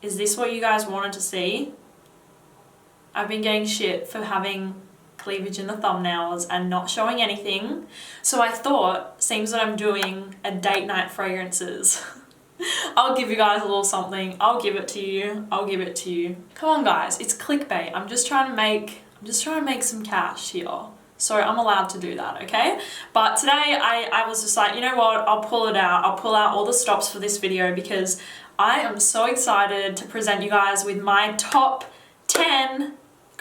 Is this what you guys wanted to see? I've been getting shit for having cleavage in the thumbnails and not showing anything. So I thought, seems that I'm doing a date night fragrances. I'll give you guys a little something. I'll give it to you. I'll give it to you. Come on guys, it's clickbait. I'm just trying to make some cash here. So I'm allowed to do that, okay? But today I was just like, you know what? I'll pull it out. I'll pull out all the stops for this video because I am so excited to present you guys with my top 10,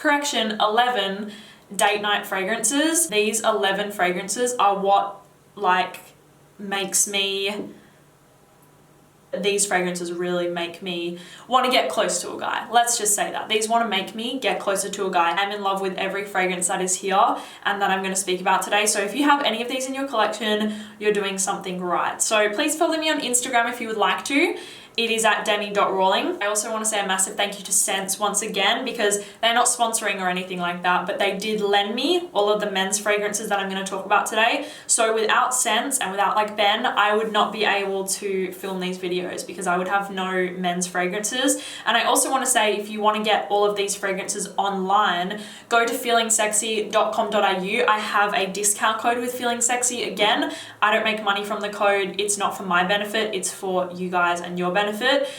11 date night fragrances. These 11 fragrances are what makes me, these fragrances really make me want to get close to a guy. Let's just say that. These want to make me get closer to a guy. I'm in love with every fragrance that is here and that I'm going to speak about today. So if you have any of these in your collection, you're doing something right. So please follow me on Instagram if you would like to. It is at demi.rawling. I also want to say a massive thank you to Sense once again because they're not sponsoring or anything like that, but they did lend me all of the men's fragrances that I'm going to talk about today. So without Sense and without Ben, I would not be able to film these videos because I would have no men's fragrances. And I also want to say if you want to get all of these fragrances online, go to feelingsexy.com.au. I have a discount code with Feeling Sexy. Again, I don't make money from the code. It's not for my benefit. It's for you guys and your benefit.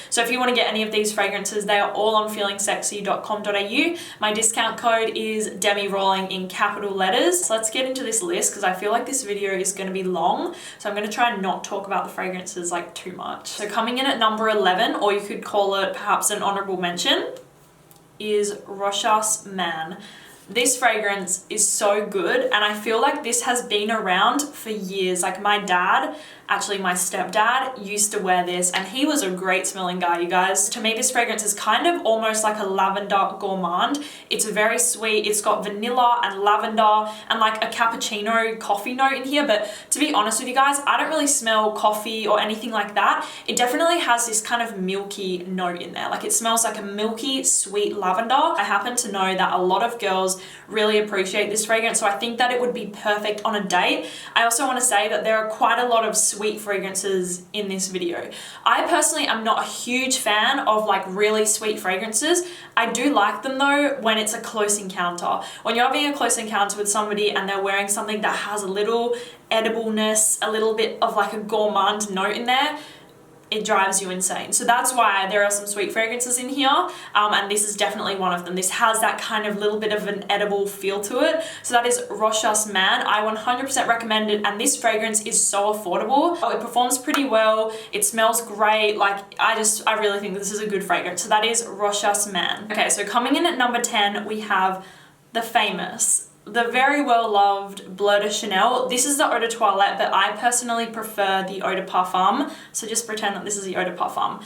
So if you want to get any of these fragrances, they are all on feelingsexy.com.au. My discount code is demirawling in capital letters. So let's get into this list because I feel like this video is going to be long. So I'm going to try and not talk about the fragrances too much. So coming in at number 11, or you could call it perhaps an honorable mention, is Rochas Man. This fragrance is so good and I feel like this has been around for years. My dad, actually my stepdad, used to wear this and he was a great smelling guy, you guys. To me, this fragrance is kind of almost like a lavender gourmand. It's very sweet. It's got vanilla and lavender and a cappuccino coffee note in here. But to be honest with you guys, I don't really smell coffee or anything like that. It definitely has this kind of milky note in there. It smells like a milky, sweet lavender. I happen to know that a lot of girls really appreciate this fragrance, so I think that it would be perfect on a date. I also want to say that there are quite a lot of sweet fragrances in this video. I personally am not a huge fan of really sweet fragrances. I do like them though when it's a close encounter. When you're having a close encounter with somebody and they're wearing something that has a little edibleness, a little bit of a gourmand note in there, it drives you insane. So that's why there are some sweet fragrances in here, and this is definitely one of them. This has that kind of little bit of an edible feel to it. So that is Rochas Man. I 100% recommend it, and this fragrance is so affordable. It performs pretty well. It smells great. I really think this is a good fragrance. So that is Rochas Man. Okay, so coming in at number 10, we have the famous, the very well-loved Bleu de Chanel. This is the eau de toilette, but I personally prefer the eau de parfum. So just pretend that this is the eau de parfum.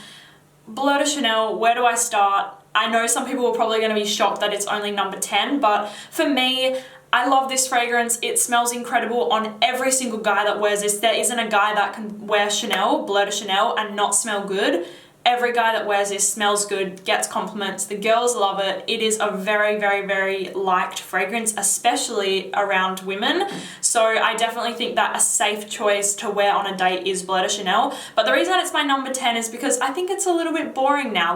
Bleu de Chanel, where do I start? I know some people are probably going to be shocked that it's only number 10, but for me, I love this fragrance. It smells incredible on every single guy that wears this. There isn't a guy that can wear Chanel, Bleu de Chanel, and not smell good. Every guy that wears this smells good, gets compliments. The girls love it. It is a very, very, very liked fragrance, especially around women. So I definitely think that a safe choice to wear on a date is Bleu de Chanel. But the reason it's my number 10 is because I think it's a little bit boring now.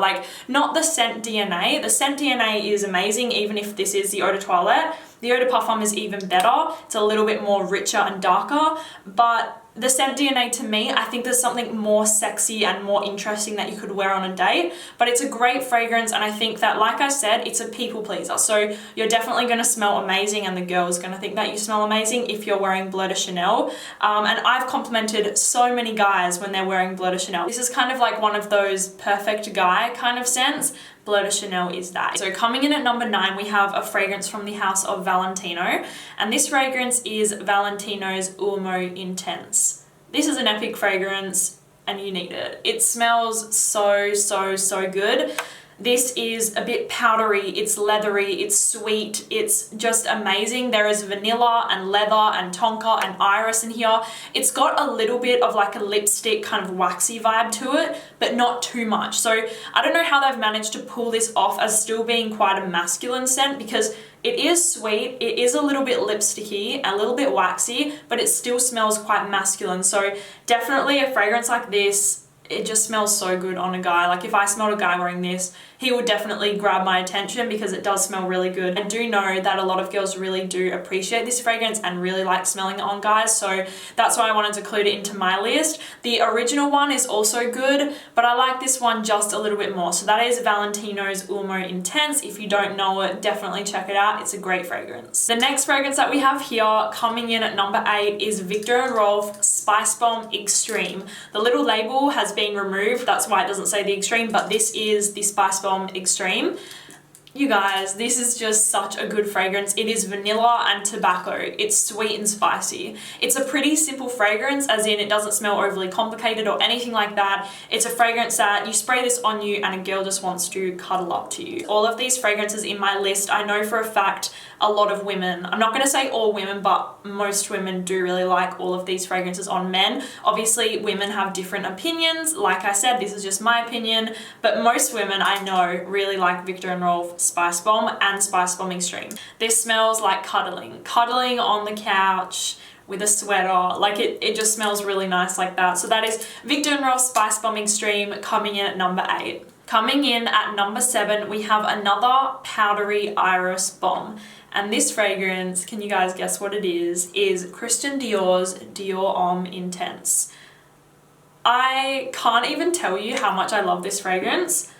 Not the scent DNA. The scent DNA is amazing, even if this is the eau de toilette. The eau de parfum is even better. It's a little bit more richer and darker, but the scent DNA to me, I think there's something more sexy and more interesting that you could wear on a date, but it's a great fragrance, and I think that, like I said, it's a people pleaser. So you're definitely going to smell amazing and the girl is going to think that you smell amazing if you're wearing Bleu de Chanel. And I've complimented so many guys when they're wearing Bleu de Chanel. This is kind of one of those perfect guy kind of scents. Bleu de Chanel is that. So coming in at number 9, we have a fragrance from the house of Valentino, and this fragrance is Valentino's Uomo Intense. This is an epic fragrance and you need it. It smells so, so, so good. This is a bit powdery, it's leathery, it's sweet, it's just amazing. There is vanilla and leather and tonka and iris in here. It's got a little bit of a lipstick kind of waxy vibe to it, but not too much. So I don't know how they've managed to pull this off as still being quite a masculine scent, because it is sweet, it is a little bit lipsticky, a little bit waxy, but it still smells quite masculine. So definitely a fragrance like this, it just smells so good on a guy. Like if I smelled a guy wearing this, he would definitely grab my attention because it does smell really good. I do know that a lot of girls really do appreciate this fragrance and really like smelling it on guys, so that's why I wanted to include it into my list. The original one is also good, but I like this one just a little bit more. So that is Valentino's Uomo Intense. If you don't know it, definitely check it out. It's a great fragrance. The next fragrance that we have here, coming in at number 8, is Viktor & Rolf Spice Bomb Extreme. The little label has been removed, that's why it doesn't say the Extreme, but this is the Spice Bomb Extreme. You guys, this is just such a good fragrance. It is vanilla and tobacco. It's sweet and spicy. It's a pretty simple fragrance, as in it doesn't smell overly complicated or anything like that. It's a fragrance that you spray this on you and a girl just wants to cuddle up to you. All of these fragrances in my list, I know for a fact a lot of women, I'm not going to say all women, but most women do really like all of these fragrances on men. Obviously, women have different opinions. Like I said, this is just my opinion, but most women I know really like Viktor & Rolf Spice Bomb and Spice Bomb Extreme. This smells like cuddling on the couch with a sweater. Like it just smells really nice like that. So that is Viktor & Rolf Spice Bomb Extreme, coming in at number 8. Coming in at number 7, we have another powdery iris bomb. And this fragrance, can you guys guess what it is Christian Dior's Dior Homme Intense. I can't even tell you how much I love this fragrance,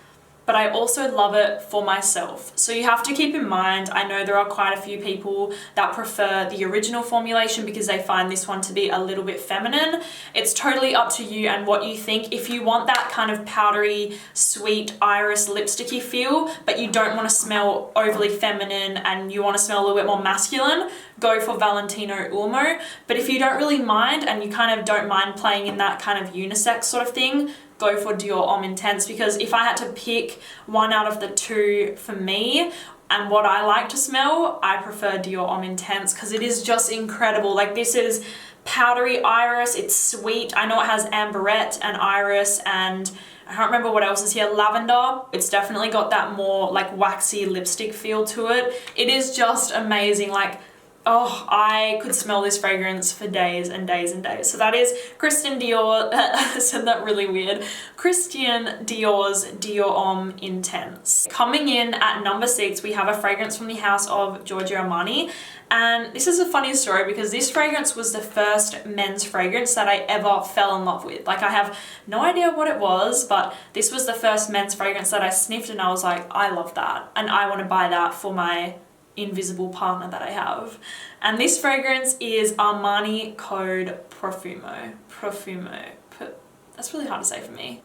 but I also love it for myself. So you have to keep in mind, I know there are quite a few people that prefer the original formulation because they find this one to be a little bit feminine. It's totally up to you and what you think. If you want that kind of powdery, sweet iris lipsticky feel, but you don't want to smell overly feminine and you want to smell a little bit more masculine, go for Valentino Uomo. But if you don't really mind and you kind of don't mind playing in that kind of unisex sort of thing, go for Dior Homme Intense, because if I had to pick one out of the two for me and what I like to smell, I prefer Dior Homme Intense because it is just incredible. Like this is powdery iris, it's sweet. I know it has amberette and iris and I can't remember what else is here, lavender. It's definitely got that more like waxy lipstick feel to it. It is just amazing. Like, oh, I could smell this fragrance for days and days and days. So that is Christian Dior, I said that really weird, Christian Dior's Dior Homme Intense. Coming in at number 6, we have a fragrance from the house of Giorgio Armani. And this is a funny story because this fragrance was the first men's fragrance that I ever fell in love with. Like I have no idea what it was, but this was the first men's fragrance that I sniffed and I was like, I love that. And I want to buy that for my invisible partner that I have. And this fragrance is Armani Code Profumo. That's really hard to say for me.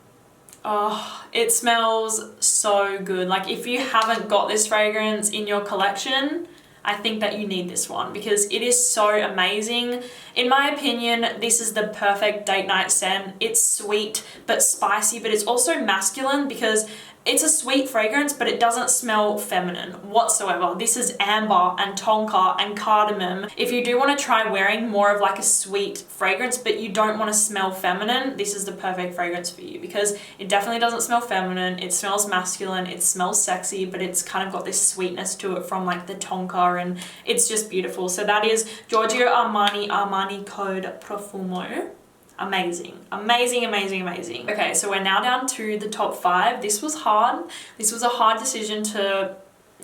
Oh, it smells so good. Like if you haven't got this fragrance in your collection, I think that you need this one because it is so amazing. In my opinion, this is the perfect date night scent. It's sweet but spicy, but it's also masculine because it's a sweet fragrance, but it doesn't smell feminine whatsoever. This is amber and tonka and cardamom. If you do want to try wearing more of like a sweet fragrance, but you don't want to smell feminine, this is the perfect fragrance for you because it definitely doesn't smell feminine. It smells masculine, it smells sexy, but it's kind of got this sweetness to it from like the tonka and it's just beautiful. So that is Giorgio Armani, Armani Code Profumo. Amazing, amazing, amazing, amazing. Okay, so we're now down to the top 5. This was hard. This was a hard decision to,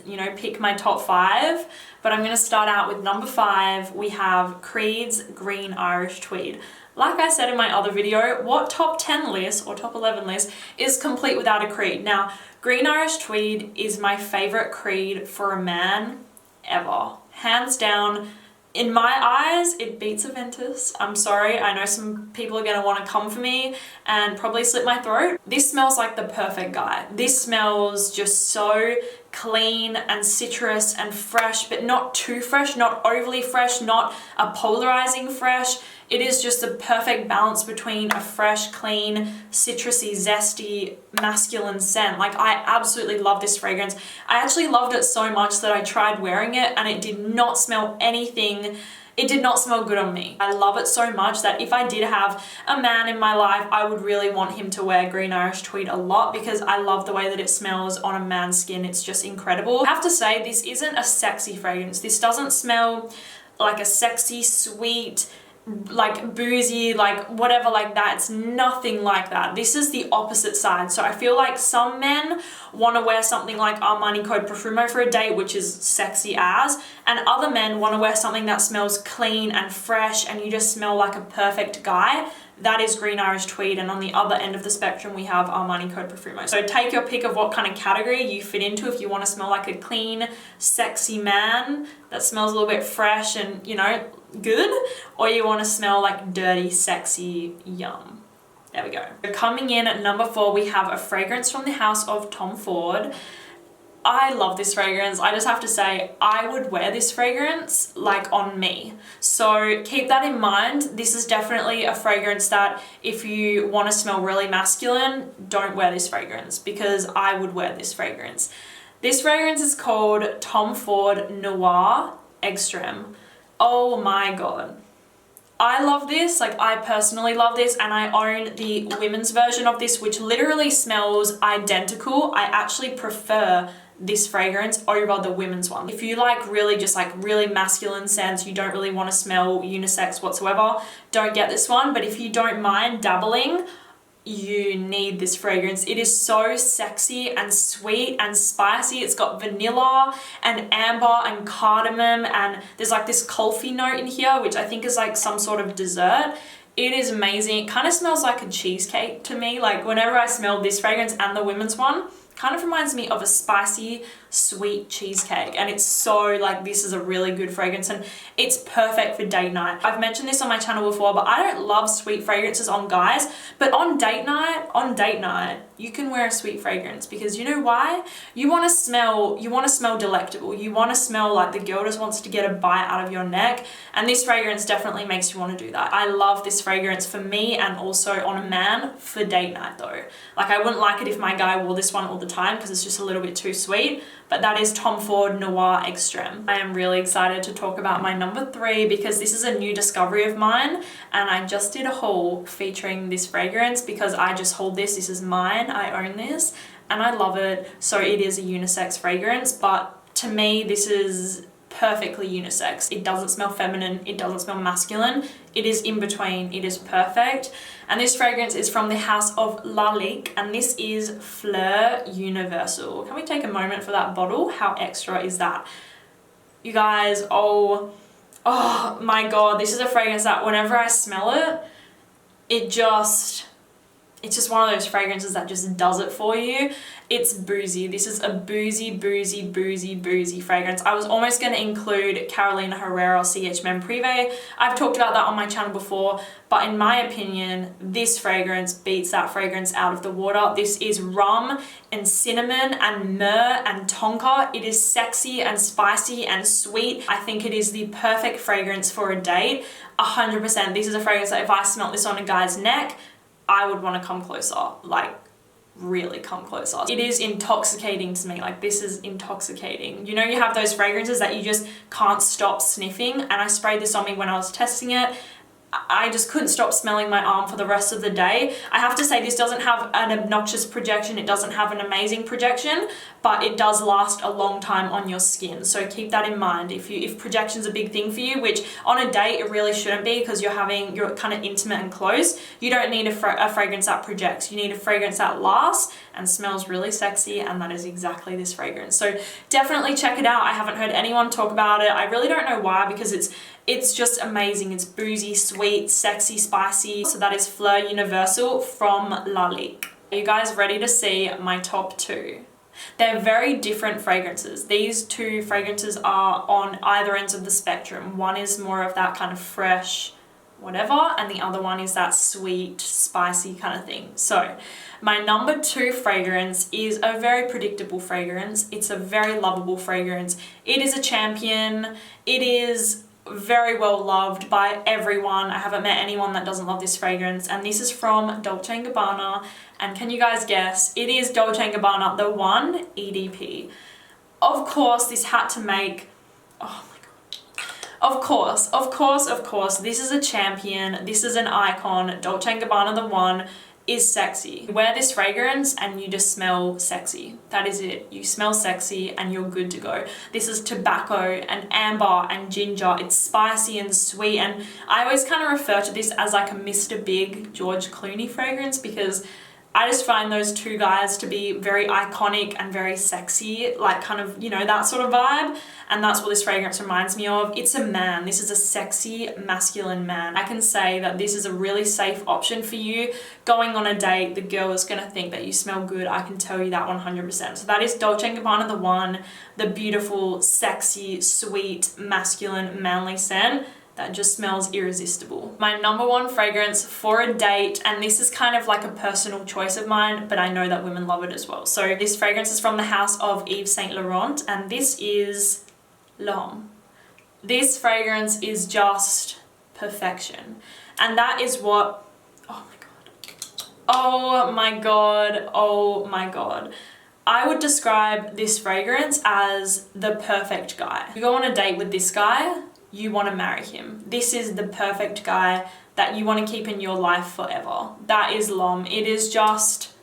you know, pick my top 5, but I'm going to start out with number 5. We have Creed's Green Irish Tweed. Like I said in my other video, what top 10 list or top 11 list is complete without a Creed? Now, Green Irish Tweed is my favorite Creed for a man ever. Hands down. In my eyes, it beats Aventus. I'm sorry, I know some people are gonna wanna come for me and probably slit my throat. This smells like the perfect guy. This smells just so clean and citrus and fresh, but not too fresh, not overly fresh, not a polarizing fresh. It is just the perfect balance between a fresh, clean, citrusy, zesty, masculine scent. Like I absolutely love this fragrance. I actually loved it so much that I tried wearing it and it did not smell anything. It did not smell good on me. I love it so much that if I did have a man in my life, I would really want him to wear Green Irish Tweed a lot because I love the way that it smells on a man's skin. It's just incredible. I have to say, this isn't a sexy fragrance. This doesn't smell like a sexy, sweet, like boozy, like whatever like that. It's nothing like that. This is the opposite side. So I feel like some men want to wear something like Armani Code Profumo for a date, which is sexy as, and other men want to wear something that smells clean and fresh and you just smell like a perfect guy. That is Green Irish Tweed, and on the other end of the spectrum we have Armani Code Profumo. So take your pick of what kind of category you fit into. If you want to smell like a clean, sexy man that smells a little bit fresh and, you know, good, or you want to smell like dirty, sexy, yum. There we go. Coming in at number 4, we have a fragrance from the house of Tom Ford. I love this fragrance. I just have to say, I would wear this fragrance like on me. So keep that in mind. This is definitely a fragrance that if you want to smell really masculine, don't wear this fragrance, because I would wear this fragrance. This fragrance is called Tom Ford Noir Extra. Oh my God. I love this, like I personally love this, and I own the women's version of this, which literally smells identical. I actually prefer this fragrance over the women's one. If you like really just like really masculine scents, you don't really want to smell unisex whatsoever, don't get this one. But if you don't mind dabbling, you need this fragrance. It is so sexy and sweet and spicy. It's got vanilla and amber and cardamom, and there's like this coffee note in here, which I think is like some sort of dessert. It is amazing. It kind of smells like a cheesecake to me. Like whenever I smell this fragrance and the women's one, kind of reminds me of a spicy, sweet cheesecake. And it's so like, this is a really good fragrance and it's perfect for date night. I've mentioned this on my channel before, but I don't love sweet fragrances on guys, but on date night, you can wear a sweet fragrance, because you know why? You want to smell delectable. You want to smell like the girl just wants to get a bite out of your neck. And this fragrance definitely makes you want to do that. I love this fragrance for me and also on a man for date night though. Like I wouldn't like it if my guy wore this one all the time because it's just a little bit too sweet. But that is Tom Ford Noir Extra. I am really excited to talk about my number 3 because this is a new discovery of mine, and I just did a haul featuring this fragrance because I just hold this. This is mine. I own this and I love it. So it is a unisex fragrance, but to me this is perfectly unisex. It doesn't smell feminine, it doesn't smell masculine, it is in between, it is perfect. And this fragrance is from the house of Lalique, and this is Fleur Universal. Can we take a moment for that bottle? How extra is that? You guys, oh my God, this is a fragrance that whenever I smell it, it's just one of those fragrances that just does it for you. It's boozy. This is a boozy fragrance. I was almost going to include Carolina Herrera CH Men Privé. I've talked about that on my channel before, but in my opinion, this fragrance beats that fragrance out of the water. This is rum and cinnamon and myrrh and tonka. It is sexy and spicy and sweet. I think it is the perfect fragrance for a date. 100%. This is a fragrance that if I smelt this on a guy's neck, I would want to come closer, like really come closer. It is intoxicating to me. Like this is intoxicating. You know, you have those fragrances that you just can't stop sniffing, and I sprayed this on me when I was testing it. I just couldn't stop smelling my arm for the rest of the day. I have to say this doesn't have an obnoxious projection, it doesn't have an amazing projection, but it does last a long time on your skin. So keep that in mind. If projection's a big thing for you, which on a date it really shouldn't be because you're kind of intimate and close, you don't need a fragrance that projects. You need a fragrance that lasts and smells really sexy, and that is exactly this fragrance. So definitely check it out. I haven't heard anyone talk about it. I really don't know why, because it's just amazing. It's boozy, sweet, sexy, spicy. So that is Fleur Universal from Lalique. Are you guys ready to see my top 2? They're very different fragrances. These 2 fragrances are on either ends of the spectrum. One is more of that kind of fresh whatever, and the other one is that sweet, spicy kind of thing. So my number 2 fragrance is a very predictable fragrance. It's a very lovable fragrance. It is a champion. It is very well loved by everyone. I haven't met anyone that doesn't love this fragrance, and this is from Dolce Gabbana. And can you guys guess? It is Dolce Gabbana, the one EDP. Of course, this had to make, oh my God. Of course, this is a champion. This is an icon. Dolce Gabbana, the one. is sexy. You wear this fragrance and you just smell sexy. That is it. You smell sexy and you're good to go. This is tobacco and amber and ginger. It's spicy and sweet, and I always kind of refer to this as like a Mr. Big George Clooney fragrance, because I just find those two guys to be very iconic and very sexy, like kind of, you know, that sort of vibe. And that's what this fragrance reminds me of. It's a man. This is a sexy, masculine man. I can say that this is a really safe option for you. Going on a date, the girl is going to think that you smell good. I can tell you that 100%. So that is Dolce Gabbana The One, the beautiful, sexy, sweet, masculine, manly scent that just smells irresistible. My number one fragrance for a date, and this is kind of like a personal choice of mine, but I know that women love it as well. So this fragrance is from the house of Yves Saint Laurent, and this is L'Homme. This fragrance is just perfection. And that is what, oh my God. Oh my God, oh my God. I would describe this fragrance as the perfect guy. You go on a date with this guy, you want to marry him. This is the perfect guy that you want to keep in your life forever. That is L'Homme. It is just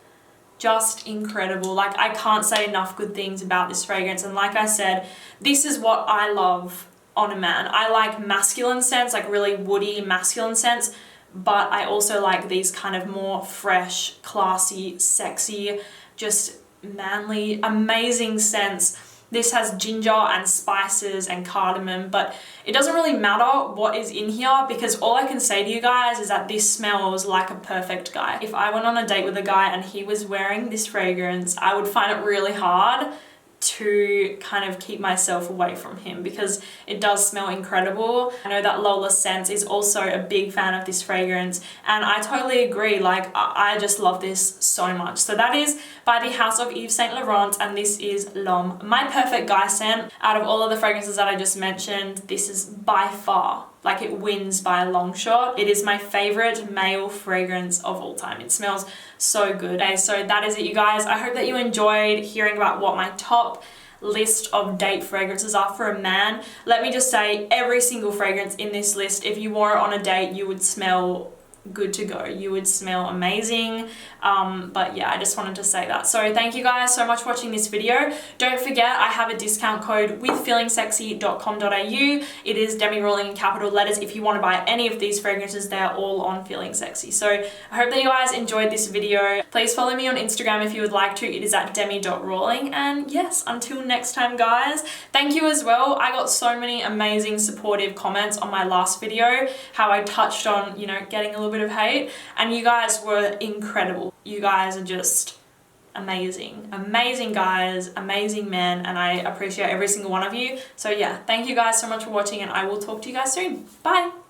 incredible. Like, I can't say enough good things about this fragrance. And like I said, this is what I love on a man. I like masculine scents, like really woody masculine scents, but I also like these kind of more fresh, classy, sexy, just manly, amazing scents. This has ginger and spices and cardamom, but it doesn't really matter what is in here, because all I can say to you guys is that this smells like a perfect guy. If I went on a date with a guy and he was wearing this fragrance, I would find it really hard to kind of keep myself away from him, because it does smell incredible. I know that Lola Scents is also a big fan of this fragrance, and I totally agree. Like, I just love this so much. So that is by the house of Yves Saint Laurent, and this is L'Homme. My perfect guy scent. Out of all of the fragrances that I just mentioned, this is by far, like, it wins by a long shot. It is my favorite male fragrance of all time. It smells so good. Okay, so that is it, you guys. I hope that you enjoyed hearing about what my top list of date fragrances are for a man. Let me just say, every single fragrance in this list, if you wore it on a date, you would smell good to go. You would smell amazing. But yeah, I just wanted to say that. So thank you guys so much for watching this video. Don't forget, I have a discount code with feelingsexy.com.au. It is demirawling in capital letters. If you want to buy any of these fragrances, they're all on Feeling Sexy. So I hope that you guys enjoyed this video. Please follow me on Instagram if you would like to. It is at demi.rawling. And yes, until next time, guys, thank you as well. I got so many amazing supportive comments on my last video, how I touched on, you know, getting a little bit of hate, and you guys were incredible. You guys are just amazing. Amazing guys, amazing men, and I appreciate every single one of you. So yeah, thank you guys so much for watching, and I will talk to you guys soon. Bye!